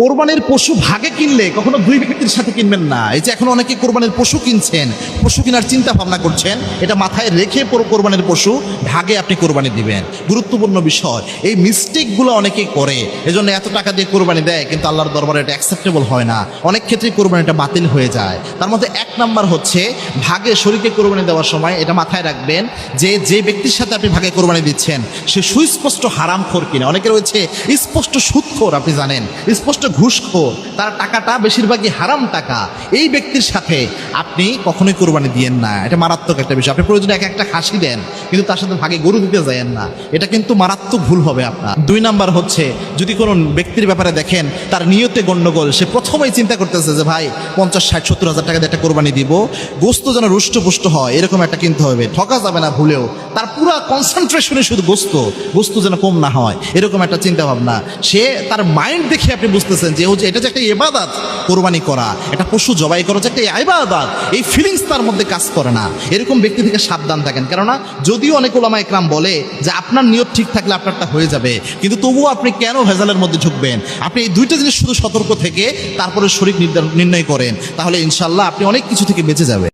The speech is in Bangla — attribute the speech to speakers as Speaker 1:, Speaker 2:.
Speaker 1: কোরবানির পশু ভাগে কিনলে কখনো দুই ব্যক্তির সাথে কিনবেন না। এই যে এখন অনেকে কোরবানির পশু কিনছেন, পশু কেনার চিন্তা ভাবনা করছেন, এটা মাথায় রেখে কোরবানির পশু ভাগে আপনি কোরবানি দিবেন। গুরুত্বপূর্ণ বিষয়, এই মিস্টেকগুলো অনেকেই করে, এজন্য এত টাকা দিয়ে কোরবানি দেয়, কিন্তু আল্লাহর দরবারে এটা অ্যাকসেপ্টেবল হয় না। অনেক ক্ষেত্রেই কোরবানিটা বাতিল হয়ে যায়। তার মধ্যে এক নাম্বার হচ্ছে ভাগে শরীকে কোরবানি দেওয়ার সময় এটা মাথায় রাখবেন যে যে ব্যক্তির সাথে আপনি ভাগে কোরবানি দিচ্ছেন সে সুস্পষ্ট হারামখোর কিনা। অনেকে রয়েছে স্পষ্ট সুদখোর, আপনি জানেন, স্পষ্ট ঘুষখোর, তার টাকাটা বেশিরভাগই হারাম টাকা। এই ব্যক্তির সাথে আপনি কখনোই কোরবানি দিয়েন না, এটা মারাত্মক একটা বিষয়। আপনি প্রয়োজনে এক একটা খাসি দেন, কিন্তু তার সাথে ভাগে গরু দিতে যায়েন না, এটা কিন্তু মারাত্মক ভুল হবে আপনার। দুই নাম্বার হচ্ছে, যদি কোনো ব্যক্তির ব্যাপারে দেখেন তার নিয়তে গণ্ডগোল, সে প্রথমেই চিন্তা করতেছে যে ভাই 50, 60, 70 টাকা দিয়ে একটা কোরবানি দিব, গোস্ত যেন রুষ্টপুষ্ট হয় এরকম একটা কিনতে হবে, ঠকা যাবে না ভুলেও, তার পুরো কনসেন্ট্রেশনে শুধু গোস্ত যেন কম না হয়, এরকম একটা চিন্তা ভাবনা। সে তার মাইন্ড দেখে আপনি বুঝতেছেন যে এটা যে একটা ইবাদত, কোরবানি করা, একটা পশু জবাই করা যে একটা ইবাদত, এই ফিলিংস তার মধ্যে কাজ করে না। এরকম ব্যক্তি থেকে সাবধান থাকেন। কেননা যদিও অনেক ওলামা ইকরাম বলে যে আপনার নিয়ত ঠিক থাকলে আপনারটা হয়ে যাবে, কিন্তু তবুও আপনি কেন ভেজালের মধ্যে ঝুঁকবেন? আপনি এই দুইটা জিনিস শুধু সতর্ক থেকে তারপরে শরীক নির্ণয় করেন, তাহলে ইনশাল্লাহ আপনি অনেক কিছু থেকে বেঁচে যাবেন।